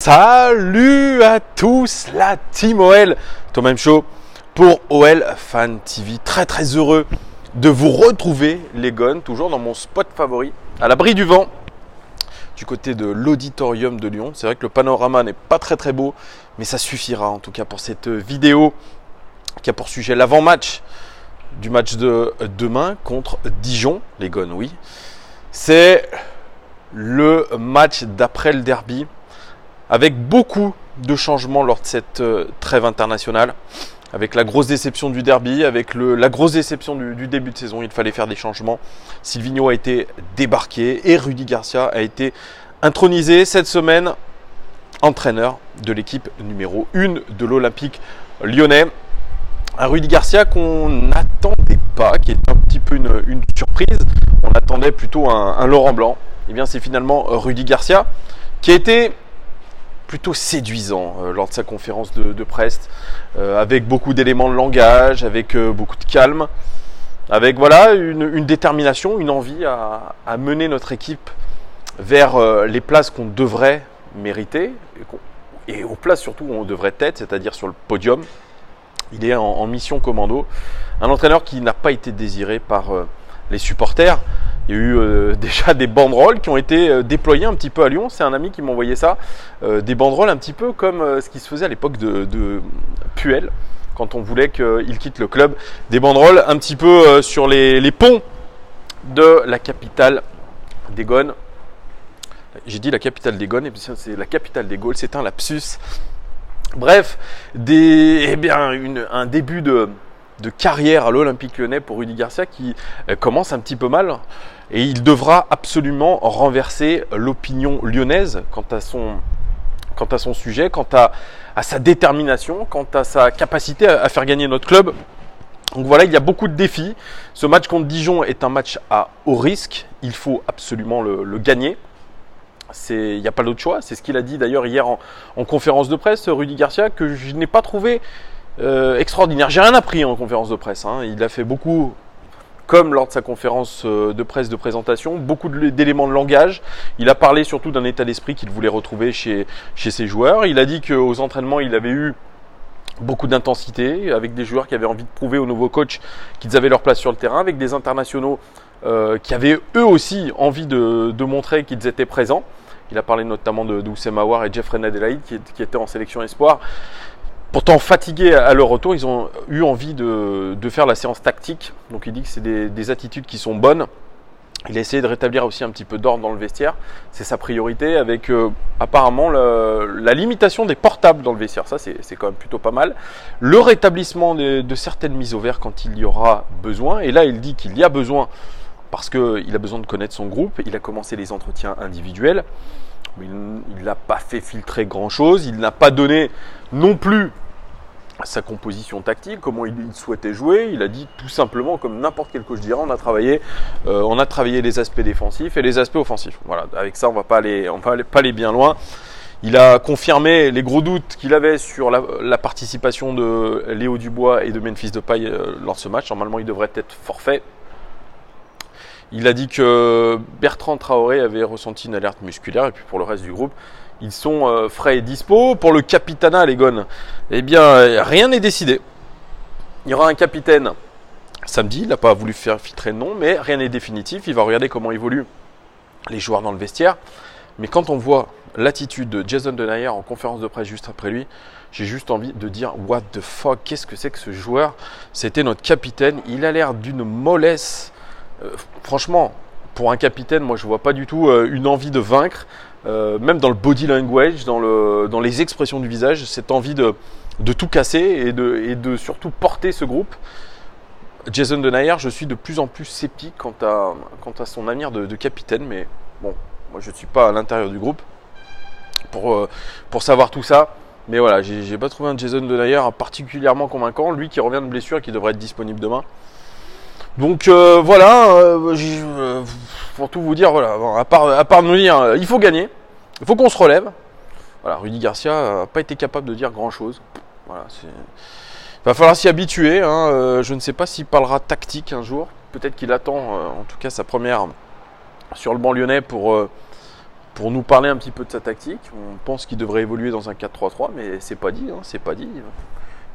Salut à tous, la team OL, Thomas M Show pour OL Fan TV. Très heureux de vous retrouver les gones, toujours dans mon spot favori, à l'abri du vent, du côté de l'auditorium de Lyon. C'est vrai que le panorama n'est pas très beau, mais ça suffira en tout cas pour cette vidéo qui a pour sujet l'avant-match du match de demain contre Dijon, les gones, oui. C'est le match d'après le derby, avec beaucoup de changements lors de cette trêve internationale, avec la grosse déception du derby, avec la grosse déception du début de saison. Il fallait faire des changements. Silvinho a été débarqué et Rudy Garcia a été intronisé cette semaine entraîneur de l'équipe numéro 1 de l'Olympique lyonnais. Un Rudy Garcia qu'on n'attendait pas, qui est un petit peu une surprise. On attendait plutôt un Laurent Blanc. Et bien c'est finalement Rudy Garcia qui a été plutôt séduisant lors de sa conférence de presse, avec beaucoup d'éléments de langage, avec beaucoup de calme, avec voilà une détermination, une envie à mener notre équipe vers les places qu'on devrait mériter et aux places surtout où on devrait être, c'est-à-dire sur le podium. Il est en mission commando, un entraîneur qui n'a pas été désiré par les supporters. Il y a eu déjà des banderoles qui ont été déployées un petit peu à Lyon. C'est un ami qui m'a envoyé ça. Des banderoles un petit peu comme ce qui se faisait à l'époque de Puel, quand on voulait qu'il quitte le club. Des banderoles un petit peu sur les ponts de la capitale des Gones. J'ai dit la capitale des Gones, et puis c'est la capitale des Gaules. C'est un lapsus. Bref, un début de carrière à l'Olympique lyonnais pour Rudy Garcia qui commence un petit peu mal et il devra absolument renverser l'opinion lyonnaise quant à son sujet, quant à sa détermination, quant à sa capacité à faire gagner notre club. Donc voilà, il y a beaucoup de défis. Ce match contre Dijon est un match à haut risque, il faut absolument le gagner. Il n'y a pas d'autre choix, c'est ce qu'il a dit d'ailleurs hier en conférence de presse, Rudy Garcia, que je n'ai pas trouvé extraordinaire. J'ai rien appris en conférence de presse, hein. Il a fait beaucoup, comme lors de sa conférence de presse de présentation, beaucoup d'éléments de langage. Il a parlé surtout d'un état d'esprit qu'il voulait retrouver chez ses joueurs. Il a dit qu'aux entraînements, il avait eu beaucoup d'intensité, avec des joueurs qui avaient envie de prouver au nouveau coach qu'ils avaient leur place sur le terrain, avec des internationaux qui avaient eux aussi envie de montrer qu'ils étaient présents. Il a parlé notamment de Oussem Aouar et Jeffrey Adelaide qui étaient en sélection espoir. Pourtant fatigués à leur retour, ils ont eu envie de faire la séance tactique. Donc il dit que c'est des attitudes qui sont bonnes. Il a essayé de rétablir aussi un petit peu d'ordre dans le vestiaire. C'est sa priorité avec apparemment la limitation des portables dans le vestiaire. Ça c'est quand même plutôt pas mal. Le rétablissement de certaines mises au vert quand il y aura besoin. Et là il dit qu'il y a besoin parce qu'il a besoin de connaître son groupe. Il a commencé les entretiens individuels. Mais il n'a pas fait filtrer grand-chose. Il n'a pas donné non plus sa composition tactique, comment il souhaitait jouer. Il a dit tout simplement, comme n'importe quel coach dirait, on a travaillé les aspects défensifs et les aspects offensifs. Voilà, avec ça, on va pas aller bien loin. Il a confirmé les gros doutes qu'il avait sur la participation de Léo Dubois et de Memphis Depay lors de ce match. Normalement, il devrait être forfait. Il a dit que Bertrand Traoré avait ressenti une alerte musculaire et puis pour le reste du groupe, ils sont frais et dispo. Pour le capitanat, les gones, eh bien, rien n'est décidé. Il y aura un capitaine samedi, il n'a pas voulu faire filtrer de nom, mais rien n'est définitif. Il va regarder comment évoluent les joueurs dans le vestiaire. Mais quand on voit l'attitude de Jason Denayer en conférence de presse juste après lui, j'ai juste envie de dire « What the fuck ?» Qu'est-ce que c'est que ce joueur? C'était notre capitaine. Il a l'air d'une mollesse. Franchement, pour un capitaine, moi je ne vois pas du tout une envie de vaincre. Même dans le body language, dans les expressions du visage, cette envie de tout casser et de surtout porter ce groupe. Jason Denayer, je suis de plus en plus sceptique quant à son avenir de capitaine, mais bon, moi je ne suis pas à l'intérieur du groupe pour savoir tout ça. Mais voilà, j'ai pas trouvé un Jason Denayer particulièrement convaincant, lui qui revient de blessure et qui devrait être disponible demain. Donc voilà, pour tout vous dire, voilà, à part nous dire, il faut gagner, il faut qu'on se relève. Voilà, Rudy Garcia n'a pas été capable de dire grand-chose. Voilà, il va falloir s'y habituer. Hein. Je ne sais pas s'il parlera tactique un jour. Peut-être qu'il attend, en tout cas, sa première sur le banc lyonnais pour pour nous parler un petit peu de sa tactique. On pense qu'il devrait évoluer dans un 4-3-3, mais c'est pas dit, c'est pas dit.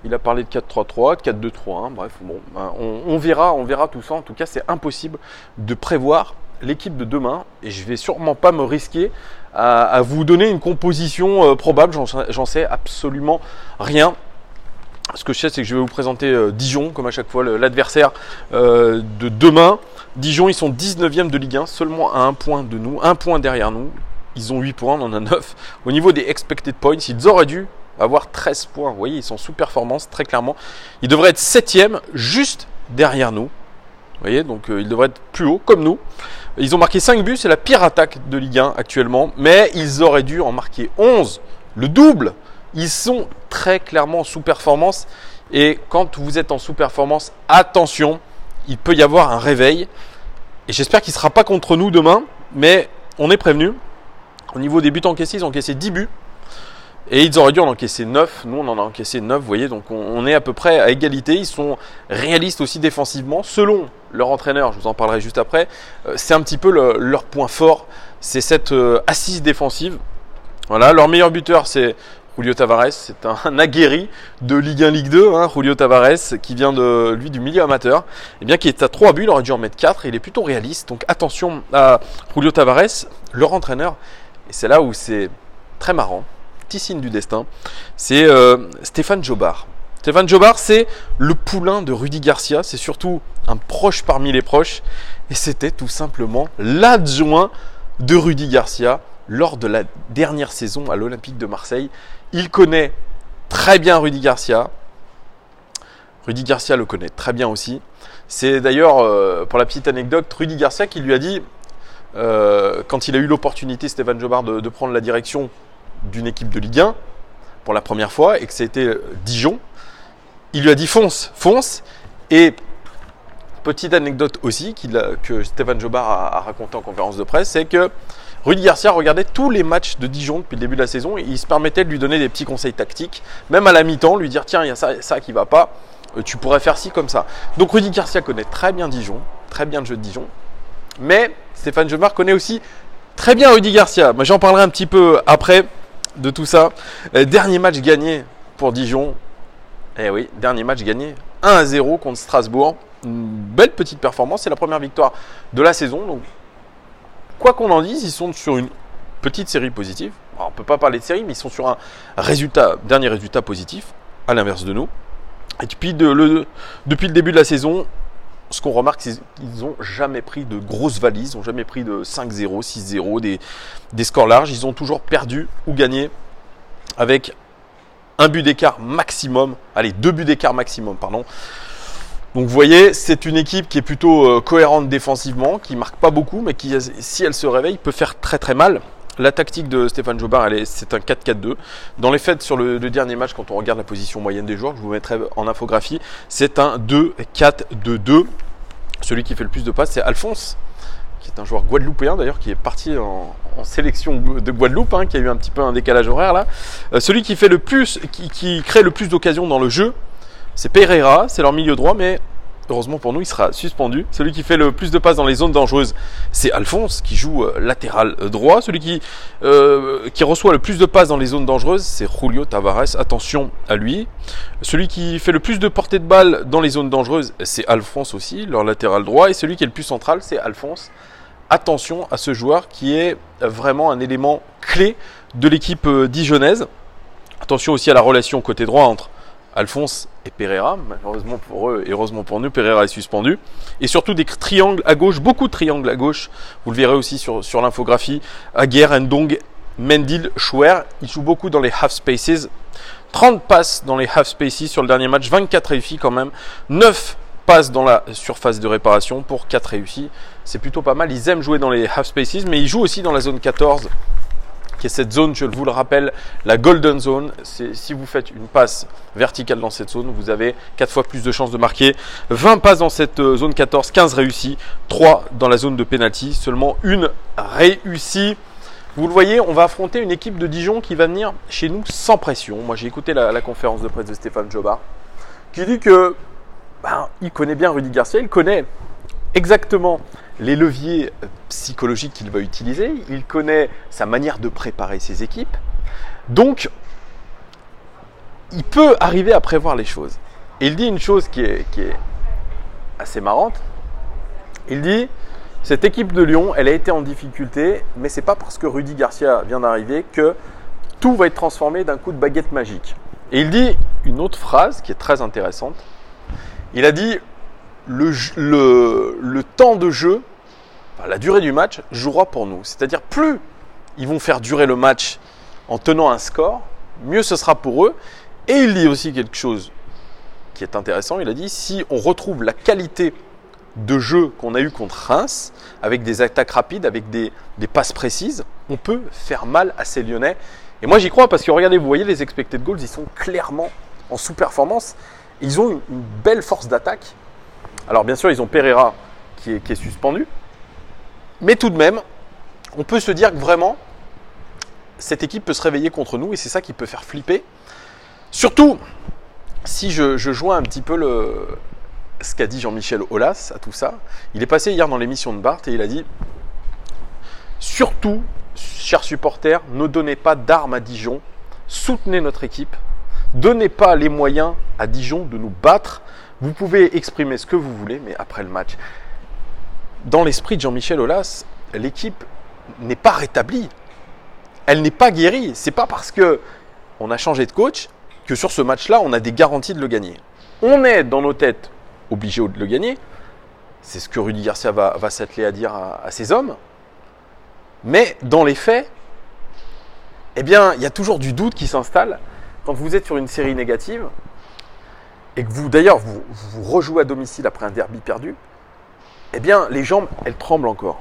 Il a parlé de 4-3-3, de 4-2-3-1, bref, bon, on verra tout ça. En tout cas, c'est impossible de prévoir l'équipe de demain et je vais sûrement pas me risquer à vous donner une composition probable, j'en sais absolument rien. Ce que je sais, c'est que je vais vous présenter Dijon, comme à chaque fois, l'adversaire de demain. Dijon, ils sont 19e de Ligue 1, seulement à 1 point de nous, 1 point derrière nous. Ils ont 8 points, on en a 9. Au niveau des expected points, ils auraient dû avoir 13 points. Vous voyez, ils sont sous performance, très clairement. Ils devraient être 7e, juste derrière nous. Vous voyez, donc ils devraient être plus haut, comme nous. Ils ont marqué 5 buts, c'est la pire attaque de Ligue 1 actuellement. Mais ils auraient dû en marquer 11, le double. Ils sont très clairement en sous-performance. Et quand vous êtes en sous-performance, attention, il peut y avoir un réveil. Et j'espère qu'il ne sera pas contre nous demain. Mais on est prévenu. Au niveau des buts encaissés, ils ont encaissé 10 buts. Et ils auraient dû en encaisser 9. Nous, on en a encaissé 9. Vous voyez, donc on est à peu près à égalité. Ils sont réalistes aussi défensivement. Selon leur entraîneur, je vous en parlerai juste après, c'est un petit peu leur point fort. C'est cette assise défensive. Voilà, leur meilleur buteur, c'est Julio Tavares. C'est un aguerri de Ligue 1, Ligue 2. Julio Tavares, qui vient du milieu amateur. Et bien, qui est à 3 buts. Il aurait dû en mettre 4. Et il est plutôt réaliste. Donc attention à Julio Tavares, leur entraîneur. Et c'est là où c'est très marrant. Signe du destin, c'est Stéphane Jobard. Stéphane Jobard, c'est le poulain de Rudy Garcia, c'est surtout un proche parmi les proches, et c'était tout simplement l'adjoint de Rudy Garcia lors de la dernière saison à l'Olympique de Marseille. Il connaît très bien Rudy Garcia. Rudy Garcia le connaît très bien aussi. C'est d'ailleurs, pour la petite anecdote, Rudy Garcia qui lui a dit, quand il a eu l'opportunité, Stéphane Jobard, de prendre la direction d'une équipe de Ligue 1 pour la première fois et que c'était Dijon, il lui a dit fonce. Et petite anecdote aussi que Stéphane Jobard a raconté en conférence de presse, c'est que Rudy Garcia regardait tous les matchs de Dijon depuis le début de la saison et il se permettait de lui donner des petits conseils tactiques, même à la mi-temps, lui dire tiens, il y a ça qui va pas, tu pourrais faire ci comme ça. Donc Rudy Garcia connaît très bien Dijon, très bien le jeu de Dijon, mais Stéphane Jobard connaît aussi très bien Rudy Garcia. Moi, j'en parlerai un petit peu après de tout ça. Dernier match gagné pour Dijon. Eh oui, dernier match gagné 1-0 contre Strasbourg. Une belle petite performance. C'est la première victoire de la saison. Donc, quoi qu'on en dise, ils sont sur une petite série positive. Alors, on ne peut pas parler de série, mais ils sont sur un dernier résultat positif, à l'inverse de nous. Et depuis le début de la saison, ce qu'on remarque, c'est qu'ils n'ont jamais pris de grosses valises, ils n'ont jamais pris de 5-0, 6-0, des scores larges. Ils ont toujours perdu ou gagné avec un but d'écart maximum. Allez, 2 buts d'écart maximum, pardon. Donc vous voyez, c'est une équipe qui est plutôt cohérente défensivement, qui ne marque pas beaucoup, mais qui, si elle se réveille, peut faire très très mal. La tactique de Stéphane Jobard, c'est un 4-4-2. Dans les faits, sur le dernier match, quand on regarde la position moyenne des joueurs, je vous mettrai en infographie, c'est un 2-4-2-2. Celui qui fait le plus de passes, c'est Alphonse, qui est un joueur guadeloupéen d'ailleurs, qui est parti en sélection de Guadeloupe, qui a eu un petit peu un décalage horaire là. Celui qui fait le plus, qui crée le plus d'occasions dans le jeu, c'est Pereira, c'est leur milieu droit, mais heureusement pour nous, il sera suspendu. Celui qui fait le plus de passes dans les zones dangereuses, c'est Alphonse, qui joue latéral droit. Celui qui reçoit le plus de passes dans les zones dangereuses, c'est Julio Tavares. Attention à lui. Celui qui fait le plus de portées de balle dans les zones dangereuses, c'est Alphonse aussi, leur latéral droit. Et celui qui est le plus central, c'est Alphonse. Attention à ce joueur qui est vraiment un élément clé de l'équipe dijonnaise. Attention aussi à la relation côté droit entre Alphonse et Pereira. Malheureusement pour eux et heureusement pour nous, Pereira est suspendu. Et surtout des triangles à gauche, beaucoup de triangles à gauche. Vous le verrez aussi sur l'infographie. Aguerre, Ndong, Mendil, Chouer. Ils jouent beaucoup dans les half spaces. 30 passes dans les half spaces sur le dernier match. 24 réussis quand même. 9 passes dans la surface de réparation pour 4 réussis. C'est plutôt pas mal. Ils aiment jouer dans les half spaces, mais ils jouent aussi dans la zone 14. Qui est cette zone, je vous le rappelle, la Golden Zone. Si vous faites une passe verticale dans cette zone, vous avez 4 fois plus de chances de marquer. 20 passes dans cette zone 14, 15 réussies, 3 dans la zone de penalty, seulement une réussie. Vous le voyez, on va affronter une équipe de Dijon qui va venir chez nous sans pression. Moi, j'ai écouté la conférence de presse de Stéphane Jobard, qui dit que il connaît bien Rudy Garcia, il connaît exactement les leviers psychologiques qu'il va utiliser, il connaît sa manière de préparer ses équipes. Donc, il peut arriver à prévoir les choses. Et il dit une chose qui est assez marrante. Il dit, cette équipe de Lyon, elle a été en difficulté, mais ce n'est pas parce que Rudy Garcia vient d'arriver que tout va être transformé d'un coup de baguette magique. Et il dit une autre phrase qui est très intéressante. Il a dit, le temps de jeu, enfin, la durée du match, jouera pour nous. C'est-à-dire, plus ils vont faire durer le match en tenant un score, mieux ce sera pour eux. Et il dit aussi quelque chose qui est intéressant. Il a dit, si on retrouve la qualité de jeu qu'on a eu contre Reims, avec des attaques rapides, avec des passes précises, on peut faire mal à ces Lyonnais. Et moi j'y crois parce que regardez, vous voyez les expected goals, ils sont clairement en sous-performance. Ils ont une belle force d'attaque. Alors bien sûr, ils ont Pereira qui est suspendu. Mais tout de même, on peut se dire que vraiment, cette équipe peut se réveiller contre nous et c'est ça qui peut faire flipper. Surtout, si je joins un petit peu ce qu'a dit Jean-Michel Aulas à tout ça. Il est passé hier dans l'émission de Bart et il a dit « Surtout, chers supporters, ne donnez pas d'armes à Dijon, soutenez notre équipe, donnez pas les moyens à Dijon de nous battre. Vous pouvez exprimer ce que vous voulez, mais après le match. » Dans l'esprit de Jean-Michel Aulas, l'équipe n'est pas rétablie. Elle n'est pas guérie. C'est pas parce qu'on a changé de coach que sur ce match-là, on a des garanties de le gagner. On est dans nos têtes obligé de le gagner. C'est ce que Rudy Garcia va s'atteler à dire à ses hommes. Mais dans les faits, eh bien, il y a toujours du doute qui s'installe quand vous êtes sur une série négative et que vous, d'ailleurs, vous rejouez à domicile après un derby perdu. Eh bien, les jambes, elles tremblent encore.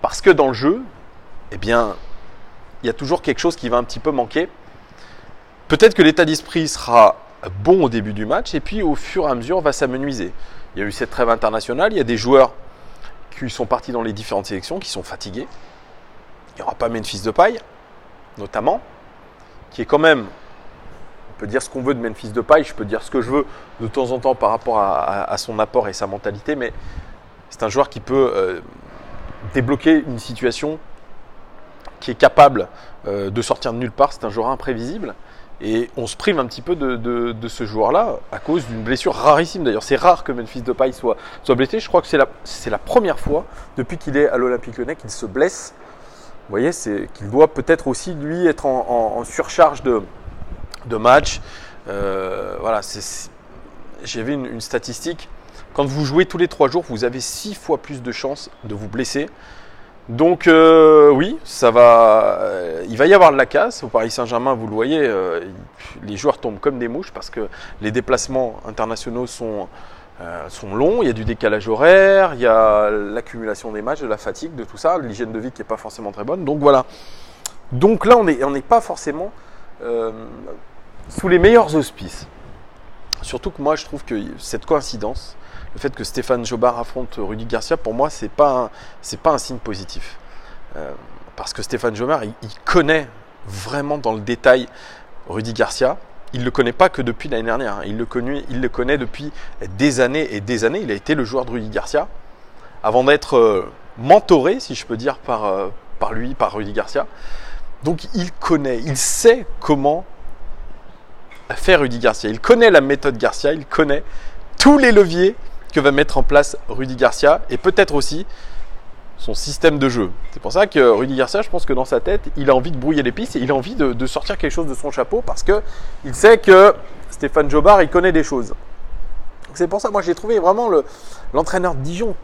Parce que dans le jeu, eh bien, il y a toujours quelque chose qui va un petit peu manquer. Peut-être que l'état d'esprit sera bon au début du match et puis au fur et à mesure va s'amenuiser. Il y a eu cette trêve internationale, il y a des joueurs qui sont partis dans les différentes sélections, qui sont fatigués. Il n'y aura pas Memphis Depay, notamment, qui est quand même, on peut dire ce qu'on veut de Memphis Depay, je peux dire ce que je veux de temps en temps par rapport à son apport et sa mentalité, mais c'est un joueur qui peut débloquer une situation, qui est capable de sortir de nulle part. C'est un joueur imprévisible. Et on se prive un petit peu de ce joueur-là à cause d'une blessure rarissime. D'ailleurs, c'est rare que Memphis Depay soit blessé. Je crois que c'est la première fois depuis qu'il est à l'Olympique Lyonnais qu'il se blesse. Vous voyez, c'est qu'il doit peut-être aussi, lui, être en surcharge de match. Voilà, j'avais une statistique. Quand vous jouez tous les 3 jours, vous avez 6 fois plus de chances de vous blesser. Donc oui, il va y avoir de la casse. Au Paris Saint-Germain, vous le voyez, les joueurs tombent comme des mouches parce que les déplacements internationaux sont longs. Il y a du décalage horaire, il y a l'accumulation des matchs, de la fatigue, de tout ça, l'hygiène de vie qui n'est pas forcément très bonne. Donc voilà. Donc là, on n'est pas forcément sous les meilleurs auspices. Surtout que moi, je trouve que cette coïncidence, le fait que Stéphane Jobard affronte Rudy Garcia, pour moi, c'est pas un signe positif. Parce que Stéphane Jobard, il connaît vraiment dans le détail Rudy Garcia. Il ne le connaît pas que depuis l'année dernière. Il le connaît depuis des années et des années. Il a été le joueur de Rudy Garcia avant d'être mentoré, si je peux dire, par Rudy Garcia. Donc il connaît, il sait comment faire Rudy Garcia. Il connaît la méthode Garcia, il connaît tous les leviers que va mettre en place Rudy Garcia et peut-être aussi son système de jeu. C'est pour ça que Rudy Garcia, je pense que dans sa tête, il a envie de brouiller les pistes et il a envie de sortir quelque chose de son chapeau parce qu'il sait que Stéphane Jobard, il connaît des choses. Donc c'est pour ça, moi j'ai trouvé vraiment l'entraîneur de Dijon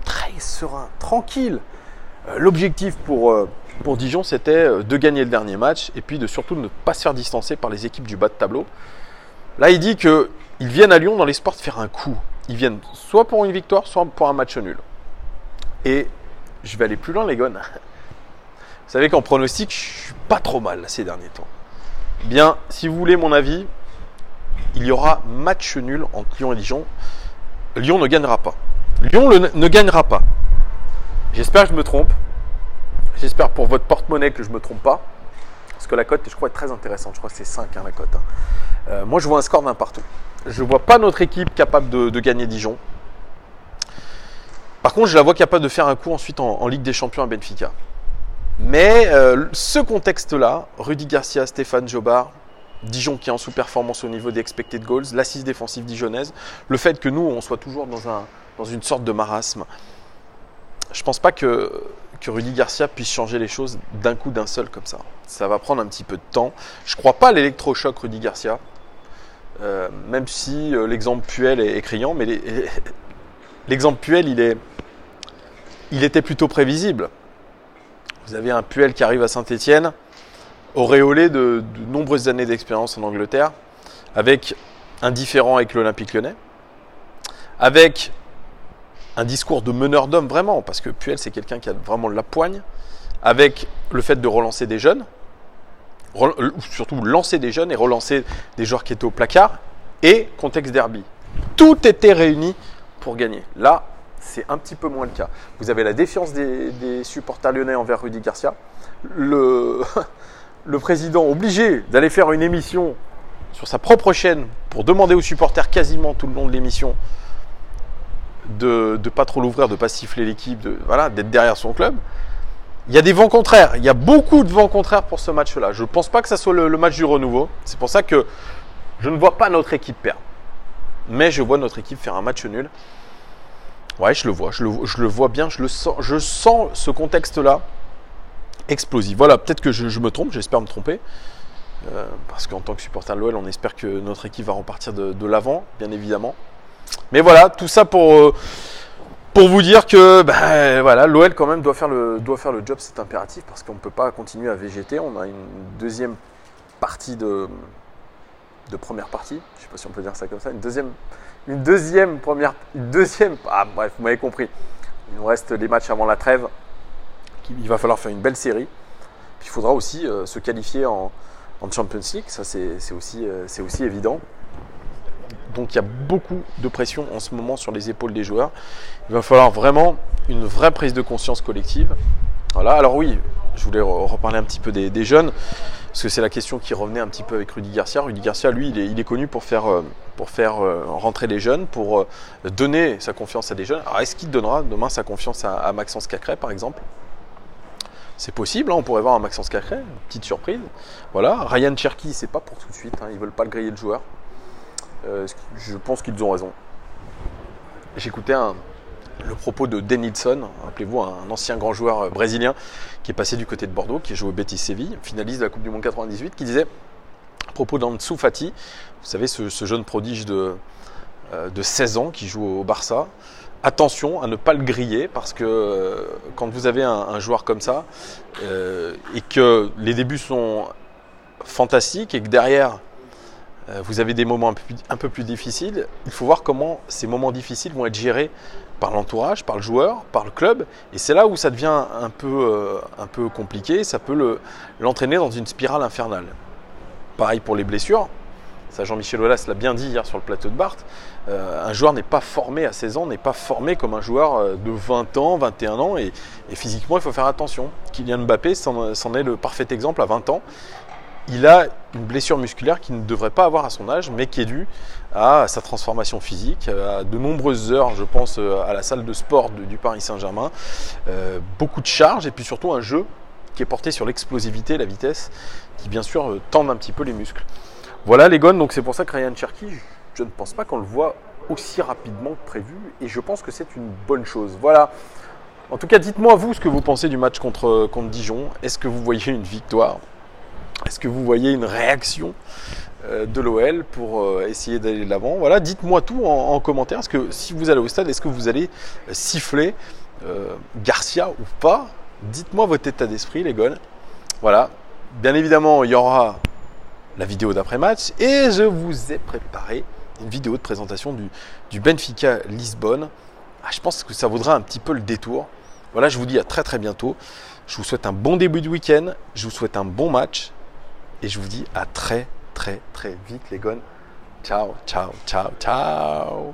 très serein, tranquille. L'objectif pour Dijon, c'était de gagner le dernier match et puis surtout de ne pas se faire distancer par les équipes du bas de tableau. Là, il dit qu'ils viennent à Lyon dans l'espoir de faire un coup. Ils viennent soit pour une victoire, soit pour un match nul. Et je vais aller plus loin, les gars. Vous savez qu'en pronostic, je suis pas trop mal ces derniers temps. Bien, si vous voulez mon avis, il y aura match nul entre Lyon et Dijon. Lyon ne gagnera pas. Lyon ne gagnera pas. J'espère que je me trompe. J'espère pour votre porte-monnaie que je ne me trompe pas. Parce que la cote, je crois, est très intéressante. Je crois que c'est 5 la cote. Moi, je vois un score d'un partout. Je ne vois pas notre équipe capable de gagner Dijon. Par contre, je la vois capable de faire un coup ensuite en Ligue des Champions à Benfica. Mais ce contexte-là, Rudy Garcia, Stéphane Jobard, Dijon qui est en sous-performance au niveau des expected goals, l'assise défensive dijonnaise, le fait que nous, on soit toujours dans une sorte de marasme, je ne pense pas que Rudy Garcia puisse changer les choses d'un coup, d'un seul comme ça. Ça va prendre un petit peu de temps. Je ne crois pas à l'électrochoc Rudy Garcia, même si l'exemple Puel est criant, mais l'exemple Puel, il était plutôt prévisible. Vous avez un Puel qui arrive à Saint-Étienne, auréolé de nombreuses années d'expérience en Angleterre, avec un différend avec l'Olympique Lyonnais, avec un discours de meneur d'hommes vraiment, parce que Puel c'est quelqu'un qui a vraiment la poigne, avec le fait de relancer des jeunes, surtout lancer des jeunes et relancer des joueurs qui étaient au placard, et contexte derby. Tout était réuni pour gagner. Là, c'est un petit peu moins le cas. Vous avez la défiance des supporters lyonnais envers Rudy Garcia, le président obligé d'aller faire une émission sur sa propre chaîne pour demander aux supporters quasiment tout le long de l'émission de ne pas trop l'ouvrir, de ne pas siffler l'équipe, d'être derrière son club. Il y a des vents contraires, il y a beaucoup de vents contraires pour ce match-là. Je ne pense pas que ça soit le match du renouveau. C'est pour ça que je ne vois pas notre équipe perdre. Mais je vois notre équipe faire un match nul. Ouais, je le vois bien, je sens ce contexte-là explosif. Voilà, peut-être que je me trompe, j'espère me tromper. Parce qu'en tant que supporter de l'OL, on espère que notre équipe va repartir de l'avant, bien évidemment. Mais voilà, tout ça pour vous dire que voilà, l'OL quand même doit faire le job, c'est impératif, parce qu'on ne peut pas continuer à végéter. On a une deuxième partie de première partie, je ne sais pas si on peut dire ça comme ça, bref, vous m'avez compris. Il nous reste les matchs avant la trêve, il va falloir faire une belle série. Puis il faudra aussi se qualifier en Champions League, ça c'est aussi évident. Donc il y a beaucoup de pression en ce moment sur les épaules des joueurs. Il va falloir vraiment une vraie prise de conscience collective. Voilà. Alors oui, je voulais reparler un petit peu des jeunes, parce que c'est la question qui revenait un petit peu avec Rudy Garcia. Rudy Garcia, lui, il est connu pour faire rentrer les jeunes, pour donner sa confiance à des jeunes. Alors est-ce qu'il donnera demain sa confiance à Maxence Cacré, par exemple ? C'est possible, hein, on pourrait voir un Maxence Cacré, une petite surprise. Voilà. Ryan Cherki, c'est pas pour tout de suite, hein, ils ne veulent pas le griller de joueur. Je pense qu'ils ont raison. J'écoutais le propos de Denilson, rappelez-vous, un ancien grand joueur brésilien qui est passé du côté de Bordeaux, qui joue au Betis Séville, finaliste de la Coupe du Monde 98, qui disait, à propos d'Ansu Fati, vous savez, ce jeune prodige de 16 ans qui joue au Barça, attention à ne pas le griller, parce que quand vous avez un joueur comme ça, et que les débuts sont fantastiques, et que derrière, vous avez des moments un peu plus difficiles, il faut voir comment ces moments difficiles vont être gérés par l'entourage, par le joueur, par le club. Et c'est là où ça devient un peu compliqué, ça peut l'entraîner dans une spirale infernale. Pareil pour les blessures, ça Jean-Michel Aulas l'a bien dit hier sur le plateau de Barthes, un joueur n'est pas formé à 16 ans, n'est pas formé comme un joueur de 20 ans, 21 ans, et physiquement il faut faire attention. Kylian Mbappé c'en est le parfait exemple à 20 ans. Il a une blessure musculaire qu'il ne devrait pas avoir à son âge, mais qui est due à sa transformation physique, à de nombreuses heures, je pense, à la salle de sport du Paris Saint-Germain, beaucoup de charges, et puis surtout un jeu qui est porté sur l'explosivité, la vitesse, qui bien sûr tendent un petit peu les muscles. Voilà les gones, donc c'est pour ça que Ryan Cherki, je ne pense pas qu'on le voit aussi rapidement que prévu, et je pense que c'est une bonne chose. Voilà. En tout cas, dites-moi vous ce que vous pensez du match contre Dijon. Est-ce que vous voyez une victoire ? Est-ce que vous voyez une réaction de l'OL pour essayer d'aller de l'avant ? Voilà, dites-moi tout en commentaire. Est-ce que si vous allez au stade, est-ce que vous allez siffler Garcia ou pas ? Dites-moi votre état d'esprit, les gones. Voilà, bien évidemment, il y aura la vidéo d'après-match et je vous ai préparé une vidéo de présentation du Benfica Lisbonne. Je pense que ça vaudra un petit peu le détour. Voilà, je vous dis à très très bientôt. Je vous souhaite un bon début de week-end. Je vous souhaite un bon match. Et je vous dis à très très très vite les gones. Ciao, ciao, ciao, ciao.